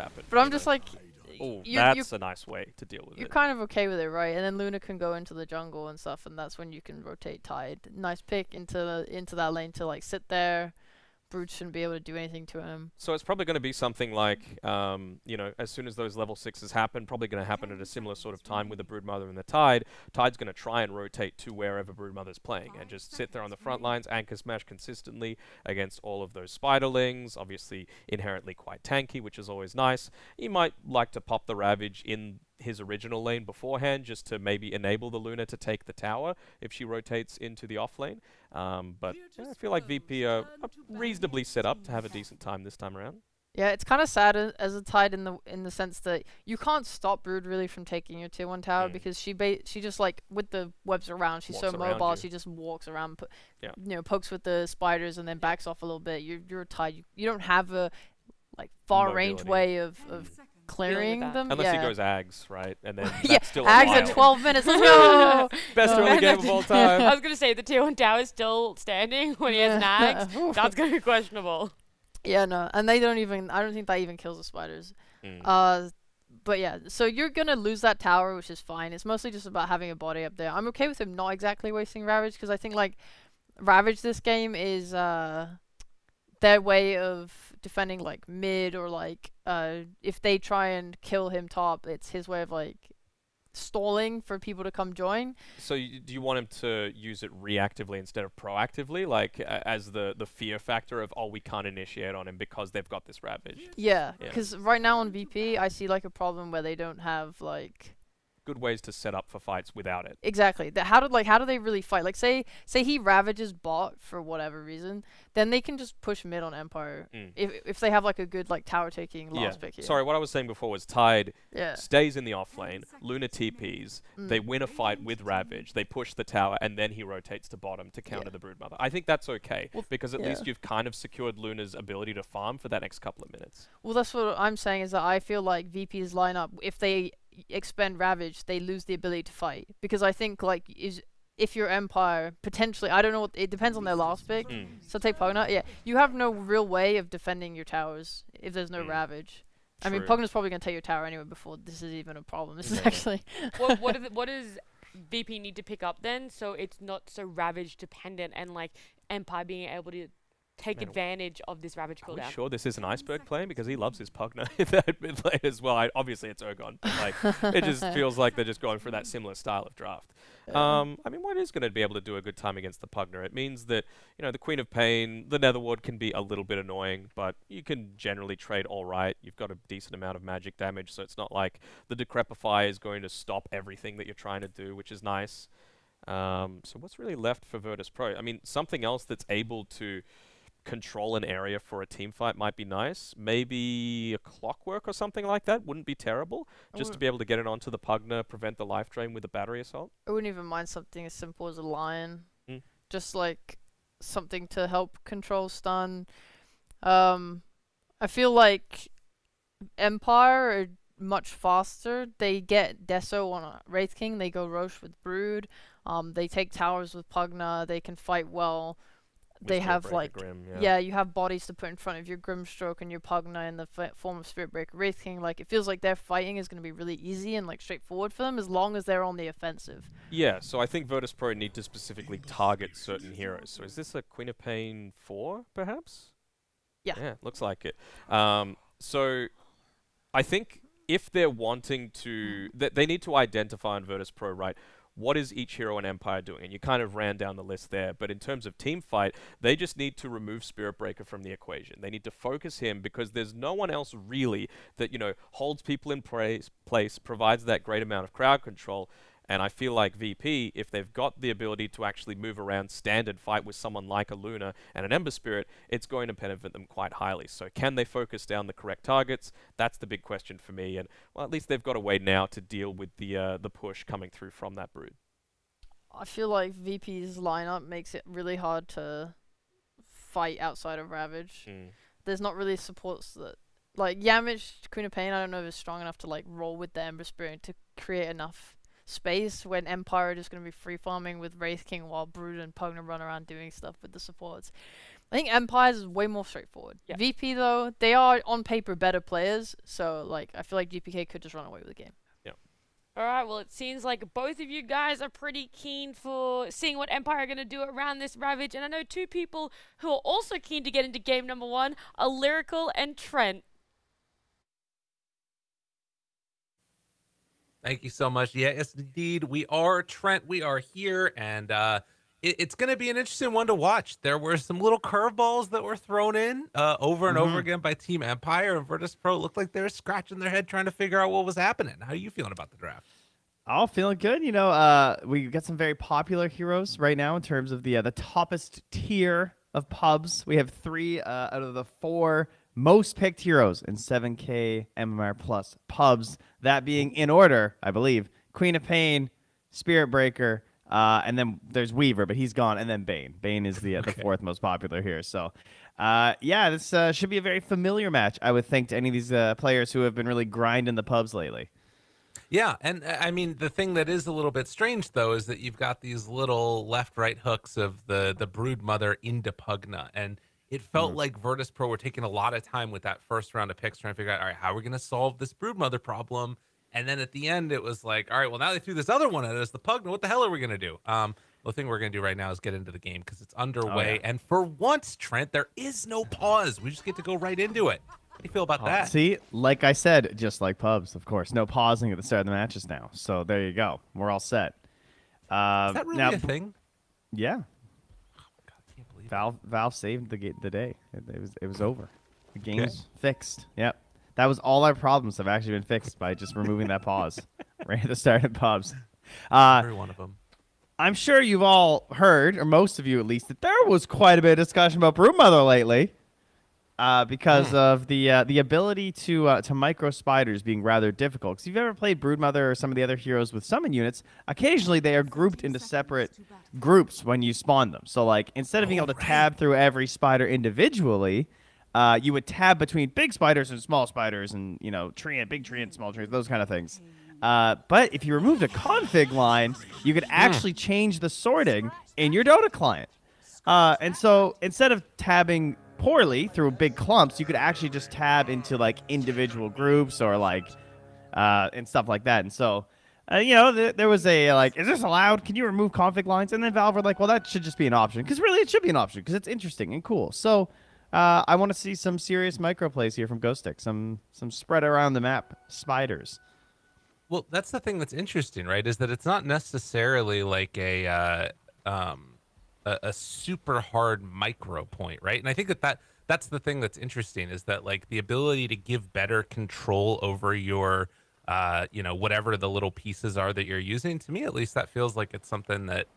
happen. But I'm just like, oh, you that's a nice way to deal with you're it. kind of okay with it, right? And then Luna can go into the jungle and stuff, and that's when you can rotate Tide. Nice pick into that lane to like sit there. Brood shouldn't be able to do anything to him. So it's probably going to be something like, you know, as soon as those level 6s happen, probably going to happen at a similar sort of time with the Broodmother and the Tide. Tide's going to try and rotate to wherever Broodmother's playing and just sit there on the front lines, anchor smash consistently against all of those Spiderlings, obviously inherently quite tanky, which is always nice. You might like to pop the Ravage in his original lane beforehand just to maybe enable the Luna to take the tower if she rotates into the off lane. But yeah, I feel like VP are reasonably set up to have a decent time this time around. Yeah, it's kind of sad as a Tide in the sense that you can't stop Brood really from taking your tier 1 tower because she just like with the webs around, she's so mobile, she just walks around, you know, pokes with the spiders and then backs off a little bit. You're a Tide. You don't have a like far range way of clearing them. Unless he goes Ags, right? And then yeah, that's still Ags at 12 minutes. Let's go. Best early game of all time. I was gonna say the tier 1 tower is still standing when he has an Ags. That's gonna be questionable. Yeah, no, and they don't even. I don't think that even kills the spiders. But yeah, so you're gonna lose that tower, which is fine. It's mostly just about having a body up there. I'm okay with him not exactly wasting Ravage because I think like Ravage this game is their way of defending like mid or like if they try and kill him top, it's his way of like stalling for people to come join. So do you want him to use it reactively instead of proactively, like as the fear factor of, oh, we can't initiate on him because they've got this Ravage? Yeah, because right now on VP I see like a problem where they don't have like good ways to set up for fights without it. Exactly. How do they really fight? Like say he ravages bot for whatever reason, then they can just push mid on Empire if they have like a good like tower taking last pick here. Sorry, what I was saying before was Tide stays in the off lane, Exactly. Luna TPs, they win a fight with Ravage, they push the tower, and then he rotates to bottom to counter the Broodmother. I think that's okay, because at least you've kind of secured Luna's ability to farm for that next couple of minutes. Well, that's what I'm saying is that I feel like VP's lineup, if they expend Ravage, they lose the ability to fight. Because I think like if you're Empire, potentially, I don't know, it depends on their last pick. So take Pugna, you have no real way of defending your towers if there's no Ravage. I mean, Pugna's probably going to take your tower anyway before this is even a problem. This is actually... what does VP need to pick up then, so it's not so Ravage dependent and like Empire being able to take advantage of this Ravage cooldown? Are we sure this is an Iceberg play? Because he loves his Pugna in that mid lane as well. Obviously it's Urgon, but like, it just feels like they're just going for that similar style of draft. I mean, what is going to be able to do a good time against the Pugna? It means that, you know, the Queen of Pain, the Netherward can be a little bit annoying, but you can generally trade all right. You've got a decent amount of magic damage, so it's not like the Decrepify is going to stop everything that you're trying to do, which is nice. So what's really left for Virtus.pro? I mean, something else that's able to control an area for a team fight might be nice. Maybe a Clockwork or something like that wouldn't be terrible. Just to be able to get it onto the Pugna, prevent the life drain with a battery assault. I wouldn't even mind something as simple as a Lion. Just like something to help control stun. I feel like Empire are much faster. They get Deso on a Wraith King, they go Roche with Brood. They take towers with Pugna, they can fight well. They have like Grim, you have bodies to put in front of your Grimstroke and your Pugna in the form of Spirit Breaker Wraith King. Like it feels like their fighting is going to be really easy and like straightforward for them as long as they're on the offensive. Yeah, so I think Virtus.pro need to specifically target certain heroes. So is this a Queen of Pain 4 perhaps? Yeah, looks like it. So I think if they're wanting to, they need to identify on Virtus.pro, right? What is each hero in Empire doing? And you kind of ran down the list there. But in terms of team fight, they just need to remove Spirit Breaker from the equation. They need to focus him because there's no one else really that, you know, holds people in place, provides that great amount of crowd control. And I feel like VP, if they've got the ability to actually move around standard fight with someone like a Luna and an Ember Spirit, it's going to benefit them quite highly. So can they focus down the correct targets? That's the big question for me. And well, at least they've got a way now to deal with the push coming through from that Brood. I feel like VP's lineup makes it really hard to fight outside of Ravage. There's not really supports that... Like, Yamich, Queen of Pain, I don't know if it's strong enough to like roll with the Ember Spirit to create enough space when Empire are just going to be free farming with Wraith King while Brood and Pugna run around doing stuff with the supports. I think Empires is way more straightforward. Yeah. VP though, they are on paper better players, so like I feel like GPK could just run away with the game. Alright, well, it seems like both of you guys are pretty keen for seeing what Empire are going to do around this Ravage. And I know two people who are also keen to get into game number 1 are Lyrical and Trent. Thank you so much. Yeah, yes, indeed. We are Trent. We are here. And it's going to be an interesting one to watch. There were some little curveballs that were thrown in over and over again by Team Empire, and Virtus.pro looked like they were scratching their head trying to figure out what was happening. How are you feeling about the draft? Oh, feeling good. You know, we got some very popular heroes right now in terms of the toppest tier of pubs. We have 3 out of the 4 most picked heroes in 7K MMR plus pubs. That being in order, I believe, Queen of Pain, Spirit Breaker, and then there's Weaver, but he's gone, and then Bane. Bane is the 4th most popular here. So, yeah, this should be a very familiar match, I would think, to any of these players who have been really grinding the pubs lately. Yeah, and I mean, the thing that is a little bit strange, though, is that you've got these little left-right hooks of the Brood Mother into Pugna, and it felt like Virtus.pro were taking a lot of time with that first round of picks trying to figure out, all right, how are we going to solve this Brood Mother problem? And then at the end, it was like, all right, well, now they threw this other one at us, the Pugna. What the hell are we going to do? The thing we're going to do right now is get into the game because it's underway. And for once, Trent, there is no pause. We just get to go right into it. How do you feel about that? See, like I said, just like pubs, of course. No pausing at the start of the matches now. So there you go. We're all set. Is that really a thing? Yeah. Oh my God, I can't believe it. Valve saved the day. It was over. The game's fixed. Yep. That was all our problems have actually been fixed by just removing that pause right at the start of pubs. Every one of them. I'm sure you've all heard, or most of you at least, that there was quite a bit of discussion about Brood Mother lately. Because of the ability to micro spiders being rather difficult. Because if you've ever played Brood Mother or some of the other heroes with summon units, occasionally they are grouped into separate groups when you spawn them. So like instead of being able to tab through every spider individually, you would tab between big spiders and small spiders, and big tree and small trees, those kind of things. But if you removed a config line, you could actually change the sorting in your Dota client. And so instead of tabbing poorly through big clumps, you could actually just tab into like individual groups or like and stuff like that. And so there was a like, is this allowed? Can you remove config lines? And then Valve were like, well, that should just be an option, because really it should be an option because it's interesting and cool. So I want to see some serious micro plays here from Ghostic, some spread around the map spiders. Well, that's the thing that's interesting, right? Is that it's not necessarily like a super hard micro point, right? And I think that's the thing that's interesting, is that like the ability to give better control over your whatever the little pieces are that you're using. To me, at least, that feels like it's something that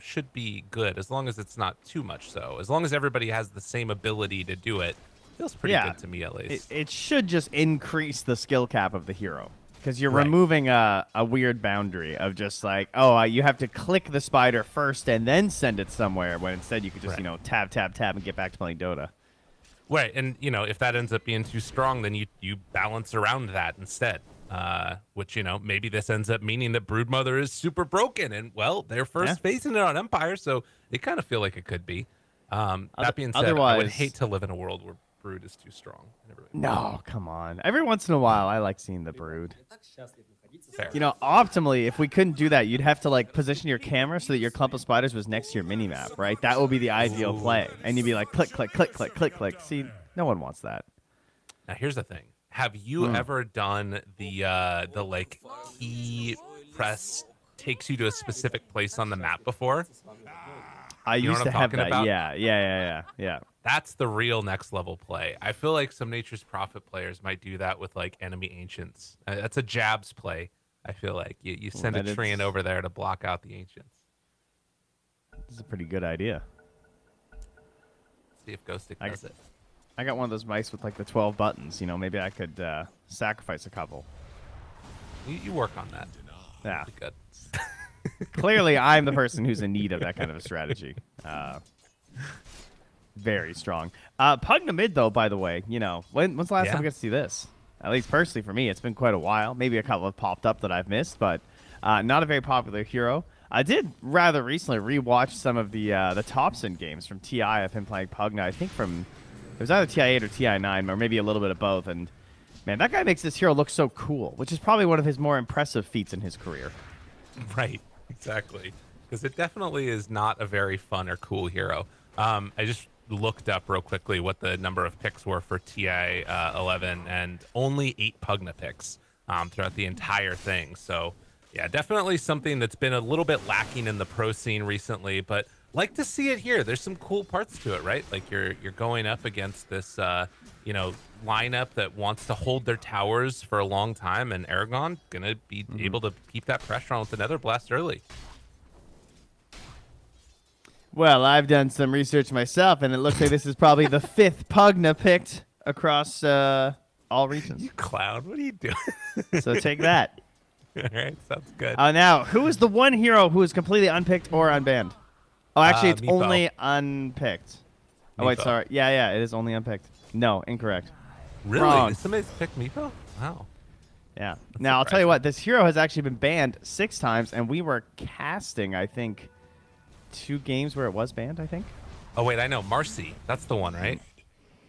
should be good, as long as it's not too much. So as long as everybody has the same ability to do it, feels pretty good to me, at least. It should just increase the skill cap of the hero. Because you're removing a weird boundary of just like, you have to click the spider first and then send it somewhere, when instead you could just, tab, tab, tab and get back to playing Dota. Right, and, if that ends up being too strong, then you balance around that instead. Which, maybe this ends up meaning that Brood Mother is super broken. And, well, they're first facing it on Empire, so they kind of feel like it could be. That being said, I would hate to live in a world where Brood is too strong. No, come on. Every once in a while, I like seeing the Brood. Fair. Optimally, if we couldn't do that, you'd have to like position your camera so that your clump of spiders was next to your minimap, right? That would be the ideal play. And you'd be like, click, click, click, click, click, click. See, no one wants that. Now, here's the thing. Have you ever done the like key press takes you to a specific place on the map before? I used to have that. About? Yeah. That's the real next level play. I feel like some Nature's Prophet players might do that with like enemy ancients. That's a jabs play. I feel like you send a Treant over there to block out the ancients. This is a pretty good idea. See if Ghostic does it. I got one of those mice with like the 12 buttons. Maybe I could sacrifice a couple. You work on that. Yeah. Good. Clearly, I'm the person who's in need of that kind of a strategy. Very strong. Pugna mid, though, by the way, when's the last time we got to see this? At least personally for me, it's been quite a while. Maybe a couple have popped up that I've missed, but not a very popular hero. I did rather recently rewatch some of the Thompson games from TI of him playing Pugna. I think from it was either TI8 or TI9, or maybe a little bit of both. And man, that guy makes this hero look so cool, which is probably one of his more impressive feats in his career. Right, exactly. Because it definitely is not a very fun or cool hero. I just looked up real quickly what the number of picks were for TI11, and only 8 Pugna picks throughout the entire thing. So yeah, definitely something that's been a little bit lacking in the pro scene recently, but like to see it here. There's some cool parts to it, right? Like you're going up against this lineup that wants to hold their towers for a long time, and Aragon gonna be able to keep that pressure on with another blast early. Well, I've done some research myself, and it looks like this is probably the 5th Pugna picked across all regions. You clown, what are you doing? So take that. All right, sounds good. Now, who is the one hero who is completely unpicked or unbanned? Oh, actually, it's Meepo. only unpicked. Oh, wait, Meepo. sorry. Yeah, it is only unpicked. No, incorrect. Really? Wrong. Did somebody pick Meepo? Wow. Yeah. Now, I'll tell you what. This hero has actually been banned 6 times, and we were casting, I think, 2 games where it was banned, I think. Oh, wait, I know. Marcy. That's the one, right?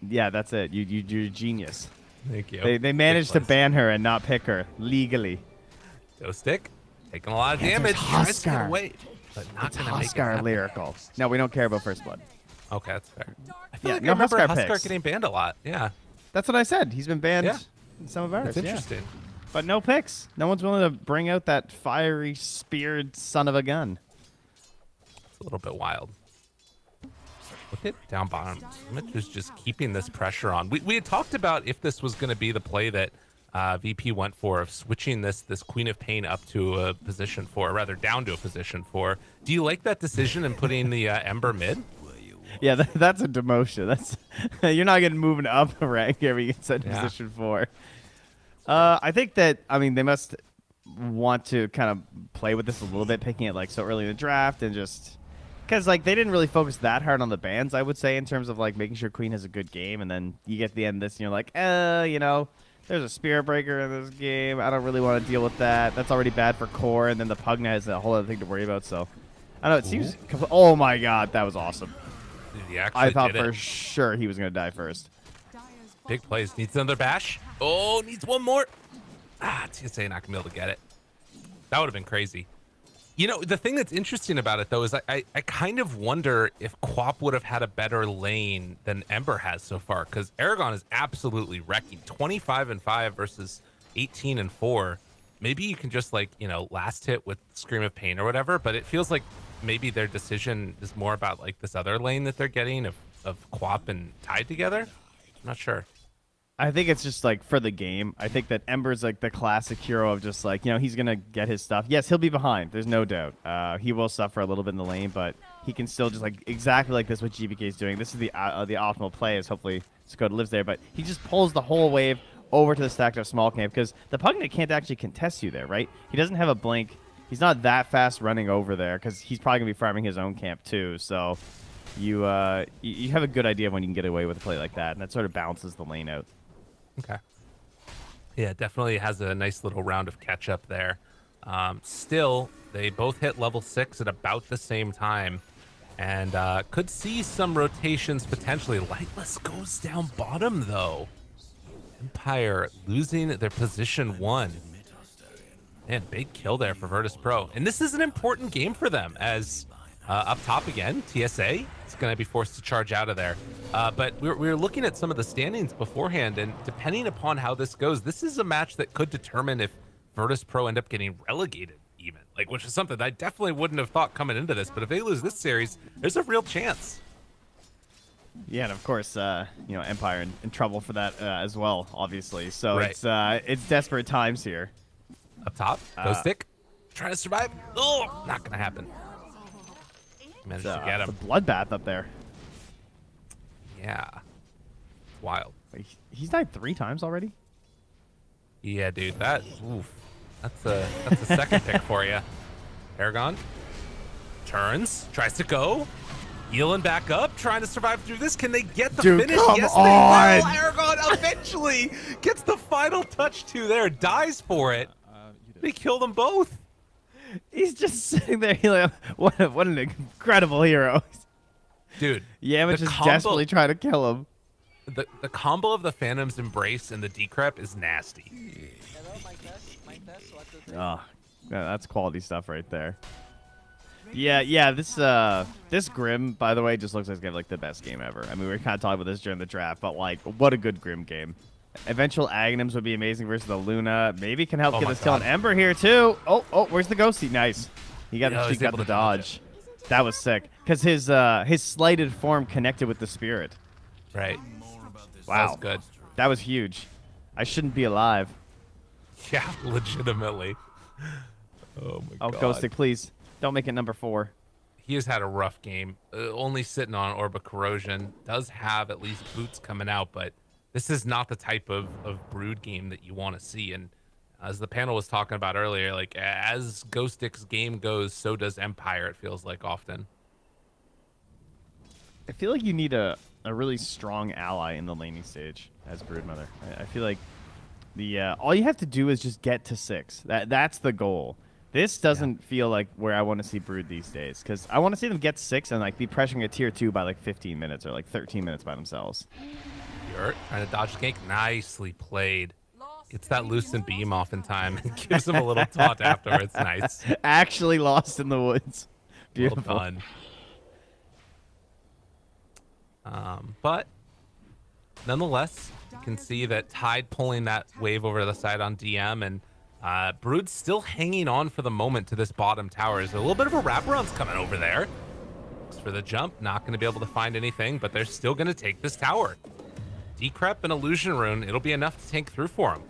Yeah, that's it. You're a genius. Thank you. They managed to ban her and not pick her legally. Go stick. Taking a lot of Yeah, damage. there's Tries to get Huskar. away, but not going to make it Huskar happen. Lyrical. No, we don't care about First Blood. Okay, that's fair. I feel Yeah, like no I remember Huskar Huskar picks. getting banned a lot. Yeah. That's what I said. He's been banned Yeah. in some of ours. That's interesting. Yeah. But no picks. No one's willing to bring out that fiery, speared son of a gun. It's a little bit wild. Look at down bottom. Mitch is just keeping this pressure on. We had talked about if this was going to be the play that VP went for, of switching this Queen of Pain up to a position 4, or rather down to a position 4. Do you like that decision and putting the Ember mid? Yeah, that's a demotion. That's you're not getting moving up a rank here. You get set to position 4. I think that they must want to kind of play with this a little bit, picking it like so early in the draft, and just because like they didn't really focus that hard on the bans. I would say in terms of like making sure Queen has a good game, and then you get to the end of this and you're like, there's a Spirit Breaker in this game. I don't really want to deal with that. That's already bad for core, and then the Pugna has a whole other thing to worry about. So I don't know. It seems. Oh my God, that was awesome. He actually I thought did for it. sure he was going to die first. Big plays. Needs another bash. Oh, needs one more. TSA not going to be able to get it. That would have been crazy. You know, the thing that's interesting about it, though, is I kind of wonder if Quap would have had a better lane than Ember has so far, because Aragon is absolutely wrecking. 25-5 versus 18-4. Maybe you can just, last hit with Scream of Pain or whatever, but it feels like maybe their decision is more about, this other lane that they're getting of Quap and Tied together. I'm not sure. I think it's just for the game. I think that Ember's the classic hero of just he's gonna get his stuff. Yes, he'll be behind. There's no doubt. He will suffer a little bit in the lane, but he can still just exactly like this what GBK is doing. This is the optimal play. Is hopefully Skoda lives there, but he just pulls the whole wave over to the stacked up small camp because the Pugna can't actually contest you there, right? He doesn't have a blink. He's not that fast running over there because he's probably gonna be farming his own camp too. So you have a good idea of when you can get away with a play like that, and that sort of balances the lane out. Okay. Yeah, definitely has a nice little round of catch up there. Still, they both hit level 6 at about the same time, and could see some rotations potentially. Lightless goes down bottom though. Empire losing their position 1. Man, big kill there for Virtus.pro. And this is an important game for them as up top again, TSA is going to be forced to charge out of there. But we're looking at some of the standings beforehand, and depending upon how this goes, this is a match that could determine if Virtus.pro end up getting relegated even, which is something that I definitely wouldn't have thought coming into this. But if they lose this series, there's a real chance. Yeah, and of course, Empire in trouble for that as well, obviously. So Right. it's desperate times here. Up top, Ghost Stick, trying to survive. Oh, not going to happen. Managed to get him. It's a bloodbath up there. Yeah. Wild. Wait, he's died 3 times already? Yeah, dude. That's a second pick for you. Aragon turns, tries to go. Healing back up, trying to survive through this. Can they get the finish? Come Yes, on. they will. Aragon eventually gets the final touch to there. Dies for it. They kill them both. He's just sitting there. He's like, what an incredible hero. Dude. Yamcha just desperately trying to kill him. The combo of the Phantom's Embrace and the Decrep is nasty. Oh, that's quality stuff right there. Yeah. This Grim, by the way, just looks like it's gonna be like the best game ever. I mean, we were kind of talking about this during the draft, but like, what a good Grim game. Eventual Aghanims would be amazing versus the Luna. Maybe can help get this kill on Ember here too. Oh, where's the Ghosty? Nice. He got the dodge. That was sick because his slighted form connected with the spirit. Right. Wow. That was good. That was huge. I shouldn't be alive. Yeah, legitimately. Oh my god. Oh, Ghostic, please don't make it number 4. He has had a rough game. Only sitting on Orb of Corrosion. Does have at least boots coming out, but this is not the type of Brood game that you want to see. And as the panel was talking about earlier, like as Ghostic's game goes, so does Empire, it feels like often. I feel like you need a really strong ally in the laning stage as Broodmother. I feel like all you have to do is just get to 6. That's the goal. This doesn't feel like where I want to see Brood these days, because I want to see them get 6 and like be pressuring a tier 2 by like 15 minutes or like 13 minutes by themselves. You're trying to dodge the gank. Nicely played. Gets that loosened beam off in time and gives him a little taunt afterwards. Nice. Actually lost in the woods. Beautiful. Well done. But nonetheless, you can see that Tide pulling that wave over to the side on DM, and Brood's still hanging on for the moment to this bottom tower. There's a little bit of a wraparound's coming over there. Looks for the jump, not going to be able to find anything, but they're still going to take this tower. Decrep and Illusion Rune, it'll be enough to tank through for him.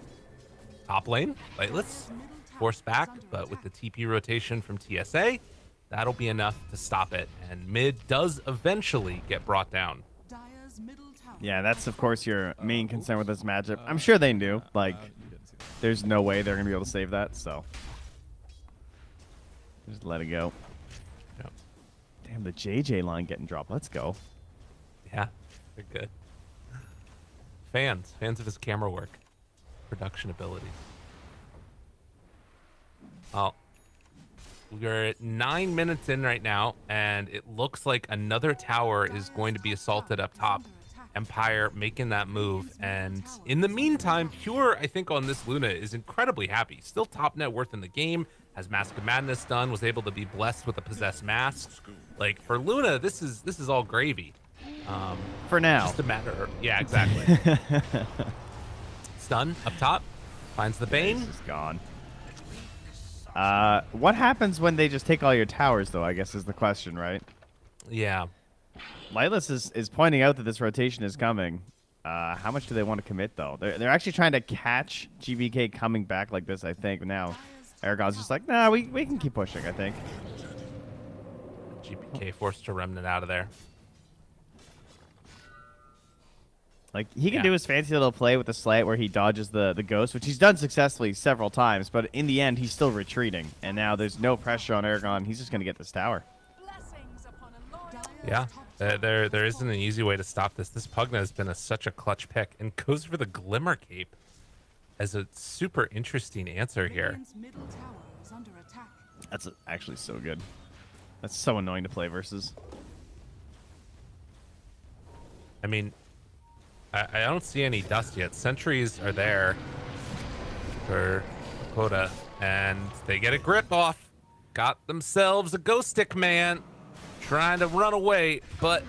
Top lane, Lightless, force back, but with the TP rotation from TSA, that'll be enough to stop it. And mid does eventually get brought down. Yeah, that's of course your main concern with this matchup. I'm sure they knew. Like, there's no way they're gonna be able to save that. So just let it go. Yep. Damn, the JJ line getting dropped. Let's go. Yeah, they're good. Fans of his camera work, production abilities. Well, we're at 9 minutes in right now, and it looks like another tower is going to be assaulted up top. Empire making that move, and in the meantime, Pure, I think on this Luna is incredibly happy. Still top net worth in the game, has Mask of Madness done, was able to be blessed with a possessed mask. Like for Luna, this is all gravy. For now. Just a matter. Yeah, exactly. Stun up top, finds the Bane. He's just gone. What happens when they just take all your towers, though? I guess is the question, right? Yeah. Lightless is pointing out that this rotation is coming. How much do they want to commit, though? They're actually trying to catch GBK coming back like this, I think. Now, Aragon's just like, nah, we can keep pushing, I think. GBK forced to Remnant out of there. Like, he can do his fancy little play with the slight where he dodges the ghost, which he's done successfully several times, but in the end, he's still retreating. And now there's no pressure on Aragon. He's just going to get this tower. Yeah, there isn't an easy way to stop this. This Pugna has been such a clutch pick and goes for the Glimmer Cape as a super interesting answer here. That's actually so good. That's so annoying to play versus. I mean, I don't see any dust yet. Sentries are there for Dakota, and they get a grip off. Got themselves a Ghost Stick Man trying to run away, but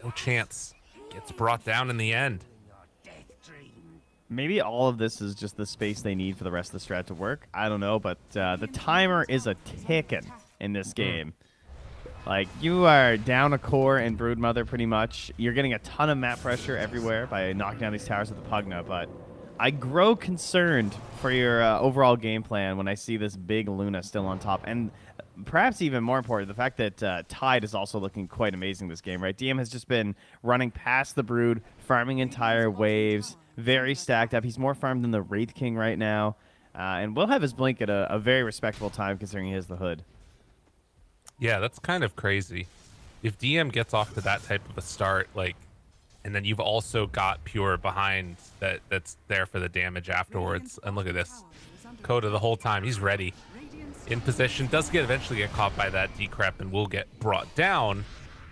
no chance. Gets brought down in the end. Maybe all of this is just the space they need for the rest of the strat to work. I don't know, but the timer is a ticking in this game. Like, you are down a core in Broodmother pretty much. You're getting a ton of map pressure everywhere by knocking down these towers with the Pugna, but I grow concerned for your overall game plan when I see this big Luna still on top. And perhaps even more important, the fact that Tide is also looking quite amazing this game, right? DM has just been running past the Brood, farming entire waves, very stacked up. He's more farmed than the Wraith King right now, and will have his blink at a very respectable time considering he has the hood. Yeah, that's kind of crazy. If DM gets off to that type of a start, like, and then you've also got Pure behind that's there for the damage afterwards. And look at this. Coda the whole time. He's ready. in position. Does eventually get caught by that decrep and will get brought down.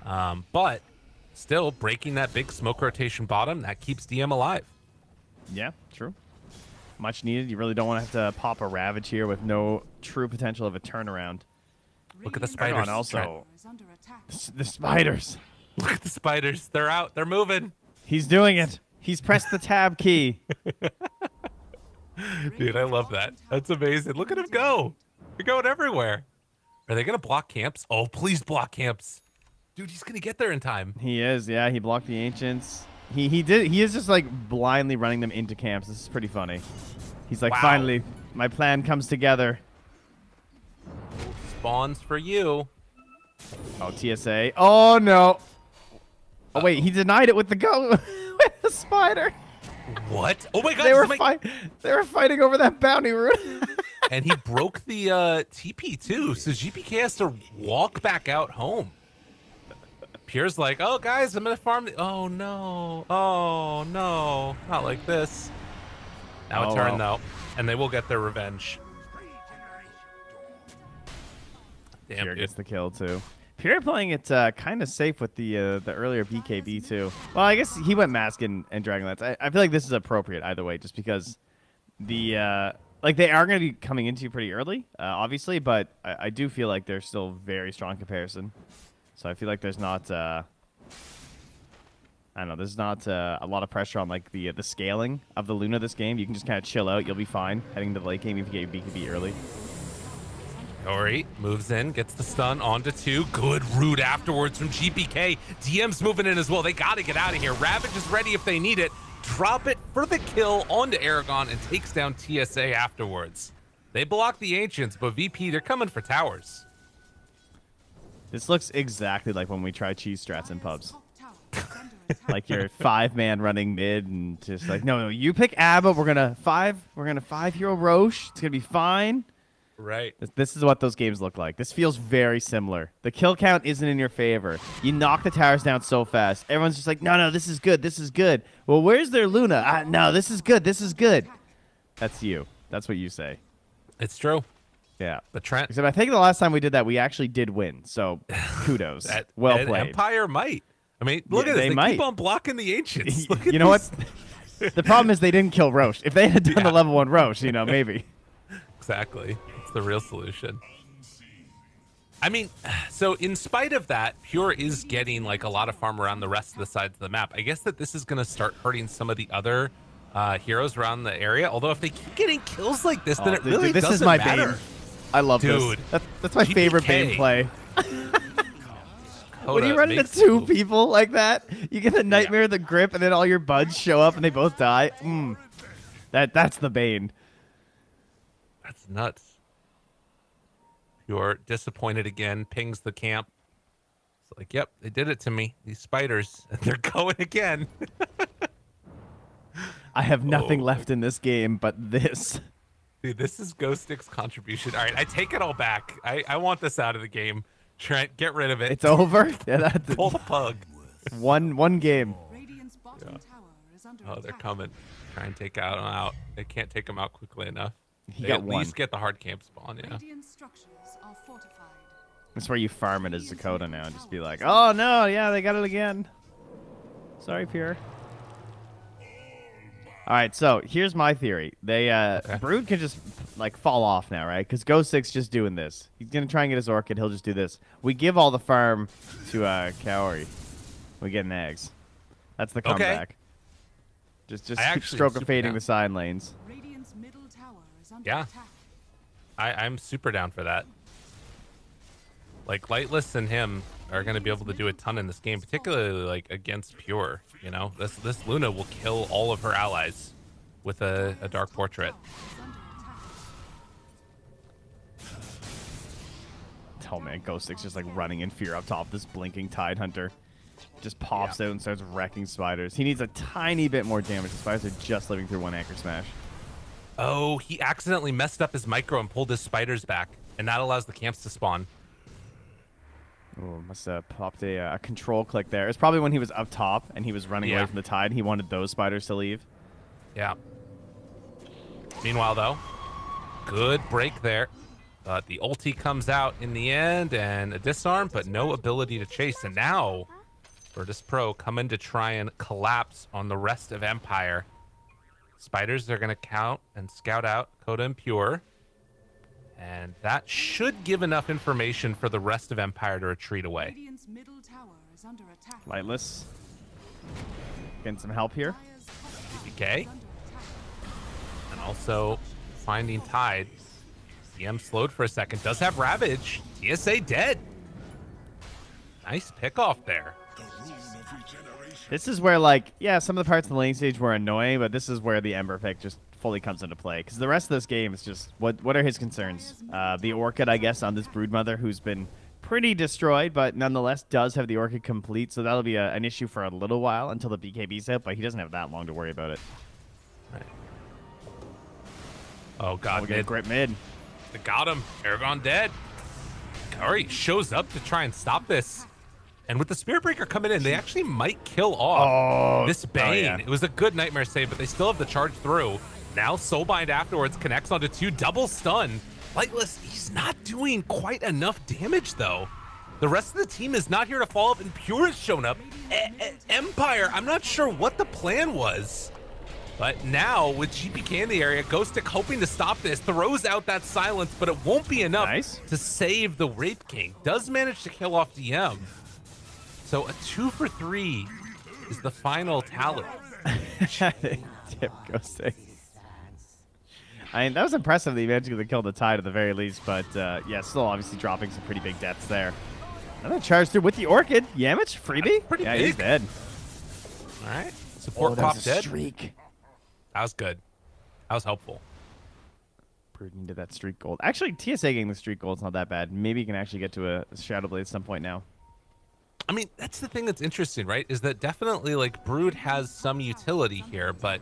But still breaking that big smoke rotation bottom, that keeps DM alive. Yeah, true. Much needed. You really don't want to have to pop a Ravage here with no true potential of a turnaround. Look at the spiders. Also, the spiders. Look at the spiders. They're out. They're moving. He's doing it. He's pressed the tab key. Dude, I love that. That's amazing. Look at him go. They're going everywhere. Are they going to block camps? Oh, please block camps. Dude, he's going to get there in time. He is. Yeah, he blocked the Ancients. He did. He is just like blindly running them into camps. This is pretty funny. He's like, wow. Finally, my plan comes together. Spawns for you. Oh, TSA. Oh, no. Oh, wait. He denied it with the go with the spider. What? Oh, my God. They were fighting over that bounty route. And he broke the TP, too. So GPK has to walk back out home. Pure's like, oh, guys, I'm going to farm. Oh, no. Oh, no. Not like this. Now a turn, though. And they will get their revenge. Damn, Pure gets the kill, too. Pure playing it kind of safe with the earlier BKB, too. Well, I guess he went Mask and Dragonlance. I feel like this is appropriate either way, just because the... like, they are going to be coming into you pretty early, obviously, but I do feel like they're still very strong comparison. So I feel like there's not... I don't know. There's not a lot of pressure on like the scaling of the Luna this game. You can just kind of chill out. You'll be fine heading to the late game if you get BKB early. Ori moves in, gets the stun onto 2. Good root afterwards from GPK. DM's moving in as well. They got to get out of here. Ravage is ready if they need it. Drop it for the kill onto Aragon and takes down TSA afterwards. They block the Ancients, but VP, they're coming for towers. This looks exactly like when we try cheese strats in pubs. Like your 5-man running mid and just like, no, you pick Abba. We're gonna 5-hero Roche. It's gonna be fine. Right. This is what those games look like. This feels very similar. The kill count isn't in your favor. You knock the towers down so fast. Everyone's just like, no, this is good. This is good. Well, where's their Luna? No, this is good. This is good. That's you. That's what you say. It's true. Yeah. But Trent. Except I think the last time we did that, we actually did win. So kudos. Well played. Empire might. I mean, look at this. They keep on blocking the Ancients. You know what? The problem is they didn't kill Roche. If they had done the level 1 Roche, maybe. Exactly. It's the real solution. I mean, so in spite of that, Pure is getting like a lot of farm around the rest of the sides of the map. I guess that this is going to start hurting some of the other heroes around the area. Although if they keep getting kills like this, then it really this doesn't is my matter. Bane. I love Dude, this. That's my favorite Bane play. When you run into 2 people like that, you get the Nightmare of the Grip, and then all your buds show up, and they both die. That's the Bane. That's nuts. Pure disappointed again, pings the camp. It's like, yep, they did it to me. These spiders, they're going again. I have nothing left in this game but this. Dude, this is Ghostic's contribution. All right, I take it all back. I want this out of the game. Trent, get rid of it. It's over? Yeah, that's pull the plug. One game. Yeah. Oh, they're coming. Try and take out him out. They can't take him out quickly enough. He got at one. least get the hard camp spawn, yeah. That's where you farm it as Dakota now and just be like, oh no, yeah, they got it again. Sorry, Pure. All right, so here's my theory. They Brood can just like fall off now, right? Because Ghost 6 just doing this. He's gonna try and get his Orchid. He'll just do this. We give all the farm to Kaori. We get nags. That's the comeback. Just stroke of fading the side lanes. Yeah, I'm super down for that. Like Lightless and him are going to be able to do a ton in this game, particularly like against Pure. This Luna will kill all of her allies with a Dark Portrait. Oh man, Ghost 6 just like running in fear up top. This blinking Tidehunter just pops out and starts wrecking spiders. He needs a tiny bit more damage. The spiders are just living through 1 Anchor Smash. Oh, he accidentally messed up his micro and pulled his spiders back, and that allows the camps to spawn. Oh, must have popped a control click there. It's probably when he was up top and he was running away from the tide. He wanted those spiders to leave. Yeah. Meanwhile, though, good break there. The ulti comes out in the end, and a disarm, but no ability to chase. And now, Virtus.pro coming to try and collapse on the rest of Empire. Spiders are going to count and scout out Coda and Pure. And that should give enough information for the rest of Empire to retreat away. Lightless. Getting some help here. DPK. And also finding Tide. DM slowed for a second. Does have Ravage. TSA dead. Nice pick off there. This is where, like, yeah, some of the parts of the lane stage were annoying, but this is where the Ember pick just fully comes into play. Because the rest of this game is just, what are his concerns? The Orchid, I guess, on this Broodmother, who's been pretty destroyed, but nonetheless does have the Orchid complete, so that'll be an issue for a little while until the BKB's out, but he doesn't have that long to worry about it. Right. Oh, God, we get a great mid. They got him. Aragon dead. Curry shows up to try and stop this. And with the Spirit Breaker coming in, they actually might kill off this Bane. Oh, yeah. It was a good Nightmare save, but they still have the charge through. Now Soulbind afterwards connects onto 2, double stun. Lightless, he's not doing quite enough damage, though. The rest of the team is not here to follow up, and Pure has shown up. Empire, I'm not sure what the plan was. But now, with GPK in the area, Ghostic hoping to stop this, throws out that silence, but it won't be enough to save the Wraith King. Does manage to kill off DM. So a 2 for 3 is the final tally. Tip Ghostic. I mean, that was impressive that he managed to kill the Tide at the very least, but yeah, still obviously dropping some pretty big deaths there. Another charge through with the Orchid. Yamich, freebie? Pretty yeah, big. He's dead. All right. Support pop dead. Streak. That was good. That was helpful. Brood into that streak gold. Actually, TSA getting the streak gold's not that bad. Maybe you can actually get to a Shadow Blade at some point now. I mean, that's the thing that's interesting, right? Is that definitely, like, Brood has some utility here, but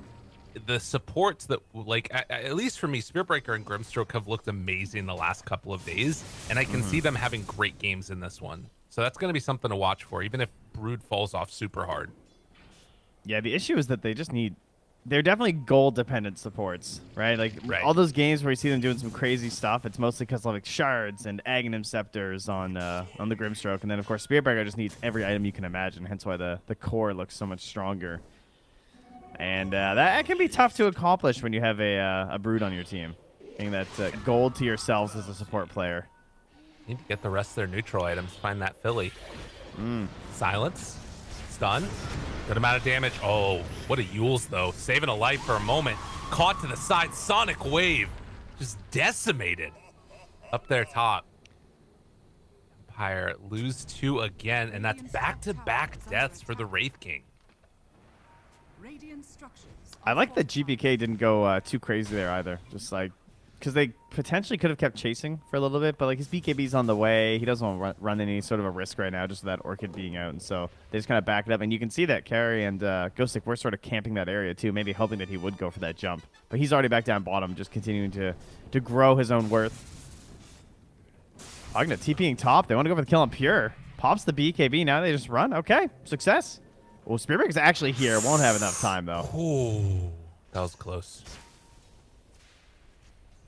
the supports that, like, at least for me, Spiritbreaker and Grimstroke have looked amazing the last couple of days, and I can see them having great games in this one. So that's going to be something to watch for, even if Brood falls off super hard. Yeah, the issue is that they just need... They're definitely gold-dependent supports, right? Like, all those games where you see them doing some crazy stuff, it's mostly because of, like, shards and Aghanim Scepters on the Grimstroke. And then, of course, Spiritbreaker just needs every item you can imagine, hence why the core looks so much stronger. And that can be tough to accomplish when you have a Brood on your team. Getting that gold to yourselves as a support player. Need to get the rest of their neutral items, find that Philly. Silence. Stun. Good amount of damage. Oh, what a Yules, though. Saving a life for a moment. Caught to the side. Sonic Wave. Just decimated. Up there top. Empire lose 2 again, and that's back-to-back deaths for the Wraith King. I like that GPK didn't go too crazy there either. Just like, because they potentially could have kept chasing for a little bit, but like his BKB's on the way. He doesn't want to run any sort of a risk right now, just with that Orchid being out. And so they just kind of back it up. And you can see that Carry and Ghostic were sort of camping that area too, maybe hoping that he would go for that jump. But he's already back down bottom, just continuing to grow his own worth. Agna TPing top. They want to go for the kill on Pure. Pops the BKB. Now they just run. Okay, success. Well, Spiritbreaker's actually here. Won't have enough time, though. Ooh, that was close.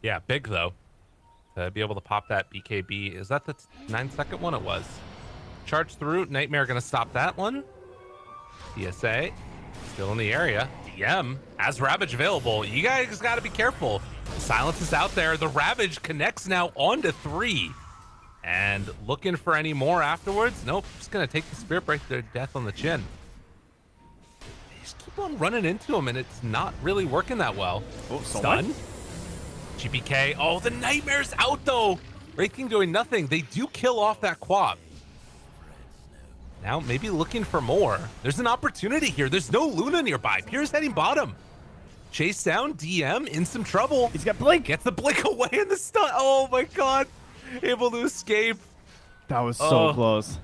Yeah, big, though. To be able to pop that BKB. Is that the 9-second one? It was. Charge through. Nightmare going to stop that one. TSA. Still in the area. DM has Ravage available. You guys got to be careful. Silence is out there. The Ravage connects now onto 3. And looking for any more afterwards? Nope. Just going to take the Spirit Break to death on the chin. They just keep on running into him, and it's not really working that well. Oh, stun. GPK. Oh, the Nightmare's out, though. Wraith King doing nothing. They do kill off that Quap. Now, maybe looking for more. There's an opportunity here. There's no Luna nearby. Pure's heading bottom. Chase down. DM in some trouble. He's got Blink. Gets the Blink away in the stun. Oh, my God. Able to escape. That was so close.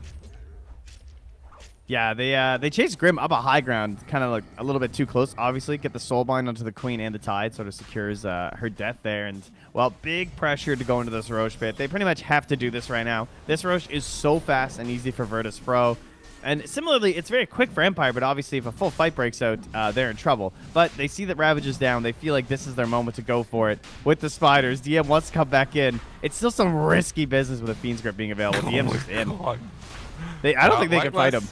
Yeah, they chased Grim up a high ground, kind of like a little bit too close, obviously. Get the Soulbind onto the Queen and the Tide, sort of secures her death there. And, well, big pressure to go into this Roche pit. They pretty much have to do this right now. This Roche is so fast and easy for Virtus.pro. And similarly, it's very quick for Empire, but obviously if a full fight breaks out, they're in trouble. But they see that Ravage is down. They feel like this is their moment to go for it. With the Spiders, DM wants to come back in. It's still some risky business with a Fiend's Grip being available. DM's just in. I don't think they can fight him.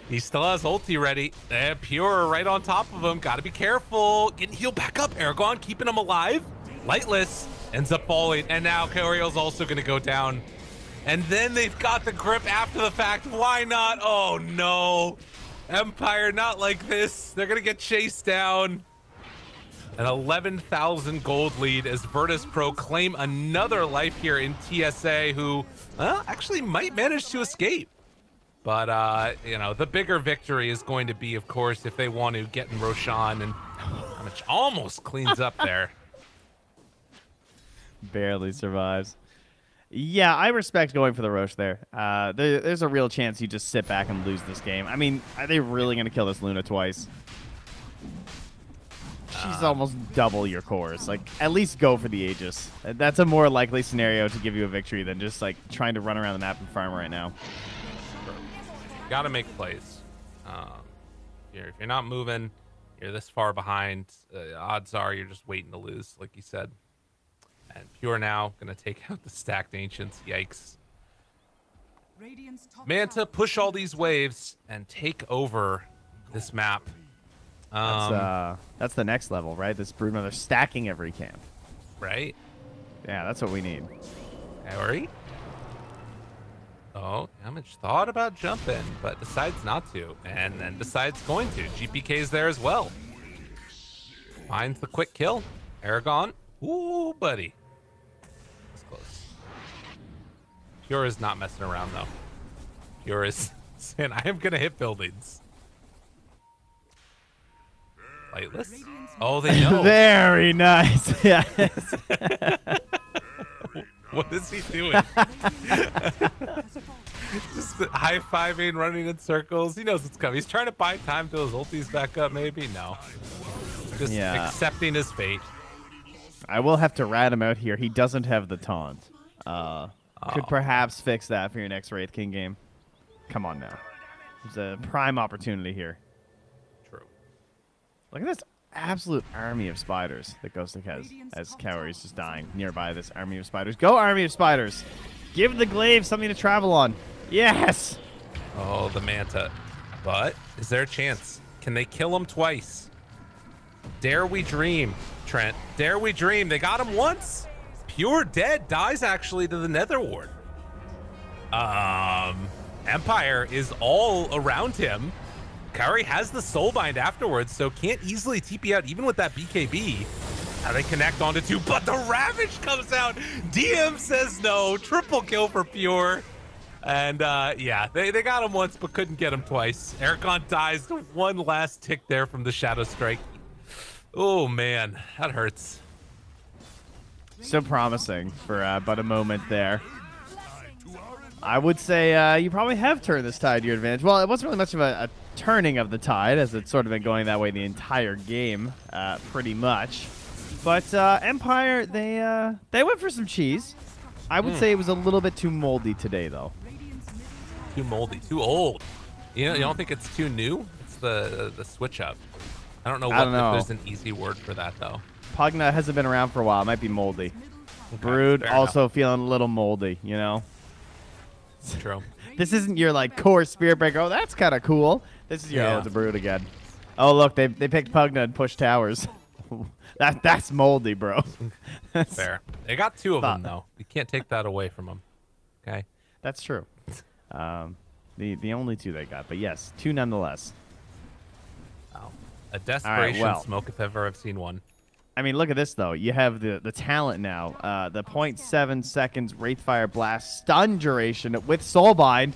He still has ulti ready. Pure right on top of him. Gotta be careful. Getting healed back up. Aragon keeping him alive. Lightless ends up falling. And now Kaoriel's also gonna go down. And then they've got the grip after the fact. Why not? Oh no. Empire, not like this. They're gonna get chased down. An 11,000 gold lead as Virtus.pro claim another life here in TSA, who actually might manage to escape. But, you know, the bigger victory is going to be, of course, if they want to get in Roshan, and which almost cleans up there. Barely survives. Yeah, I respect going for the Roche there. There's a real chance you just sit back and lose this game. I mean, are they really going to kill this Luna twice? She's almost double your cores. Like, at least go for the Aegis. That's a more likely scenario to give you a victory than just, like, trying to run around the map and farm right now. Gotta make plays. If you're not moving, you're this far behind, odds are you're just waiting to lose, like you said. And Pure now gonna take out the stacked Ancients. Yikes. Manta, push all these waves and take over this map. That's the next level, right? This Broodmother stacking every camp. Right? Yeah, that's what we need. Kaori? Oh, Damage thought about jumping, but decides not to, and then decides going to. GPK's there as well. Finds the quick kill. Aragon. Ooh, buddy. That's close. Pure is not messing around, though. Pure is saying, I am going to hit buildings. Lightless? Oh, they know. Very nice. Yes. What is he doing? Just high-fiving, running in circles. He knows what's coming. He's trying to buy time till his ulti's back up, maybe? No. Just accepting his fate. I will have to rat him out here. He doesn't have the taunt. Could perhaps fix that for your next Wraith King game. Come on now. There's a prime opportunity here. True. Look at this absolute army of spiders that Ghost has as Kaori's just dying nearby this army of spiders. Go, army of spiders. Give the glaive something to travel on. Yes. Oh, the Manta. But is there a chance? Can they kill him twice? Dare we dream, Trent? Dare we dream? They got him once. Pure dead dies actually to the Nether Ward. Empire is all around him. Kaori has the Soulbind afterwards, so can't easily TP out even with that BKB. Now they connect onto two, but the Ravage comes out. DM says no. Triple kill for Pure. And yeah, they got him once, but couldn't get him twice. Aragon dies. One last tick there from the Shadow Strike. Oh, man, that hurts. So promising for but a moment there. I would say you probably have turned this tide to your advantage. Well, it wasn't really much of a turning of the tide, as it's sort of been going that way the entire game, pretty much. But Empire, they went for some cheese. I would say it was a little bit too moldy today, though. Too moldy, too old. You don't think it's too new? It's the switch up. I don't know if there's an easy word for that, though. Pugna hasn't been around for a while. It might be moldy. Okay, Brood also feeling a little moldy, you know? True. This isn't your, like, core Spirit Breaker. Oh, that's kind of cool. This is your, oh, it's a Brood again. Oh, look, they picked Pugna and pushed towers. That's moldy, bro. Fair. They got two of them, though. You can't take that away from them. Okay? That's true. The only two they got. But, yes, two nonetheless. Wow. A desperation smoke if ever I've seen one. I mean, look at this, though. You have the talent now. The 0.7 seconds Wraithfire Blast stun duration with Soulbind.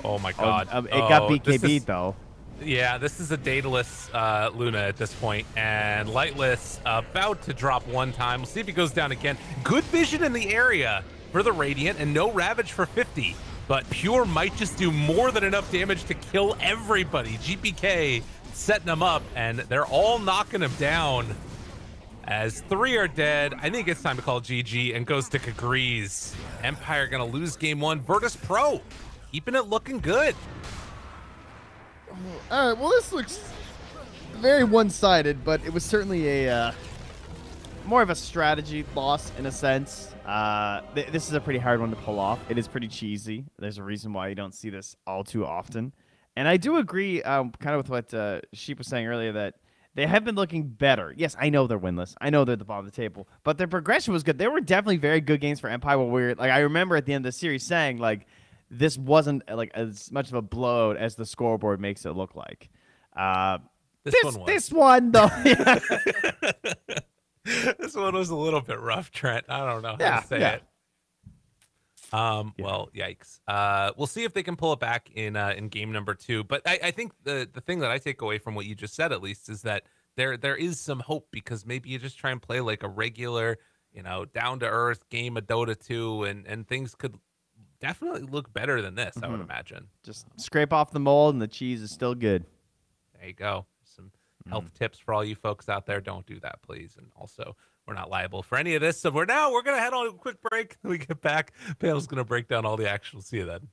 Oh, my God. It got BKB'd, though. Yeah, this is a dataless Luna at this point, and Lightless about to drop one time. We'll see if he goes down again. Good vision in the area for the Radiant, and no Ravage for 50. But Pure might just do more than enough damage to kill everybody. GPK setting them up, and they're all knocking him down. As 3 are dead, I think it's time to call GG and goes to Kagrees. Empire gonna lose game 1. Virtus.pro keeping it looking good. All right. Well, this looks very one-sided, but it was certainly a more of a strategy loss in a sense. This is a pretty hard one to pull off. It is pretty cheesy. There's a reason why you don't see this all too often. And I do agree kind of with what Sheep was saying earlier, that they have been looking better. Yes, I know they're winless. I know they're at the bottom of the table. But their progression was good. There were definitely very good games for Empire where we were, like, I remember at the end of the series saying, like, this wasn't like as much of a blowout as the scoreboard makes it look like. This one though. This one was a little bit rough, Trent. I don't know how to say it. Well, yikes. We'll see if they can pull it back in game number 2. But I think the thing that I take away from what you just said, at least, is that there is some hope, because maybe you just try and play like a regular, down to earth game of Dota 2, and things could definitely look better than this. I would imagine. Just scrape off the mold, and the cheese is still good. There you go. Some health tips for all you folks out there. Don't do that, please. And also, we're not liable for any of this. So we're going to head on a quick break. When we get back, Pale's going to break down all the action. We'll see you then.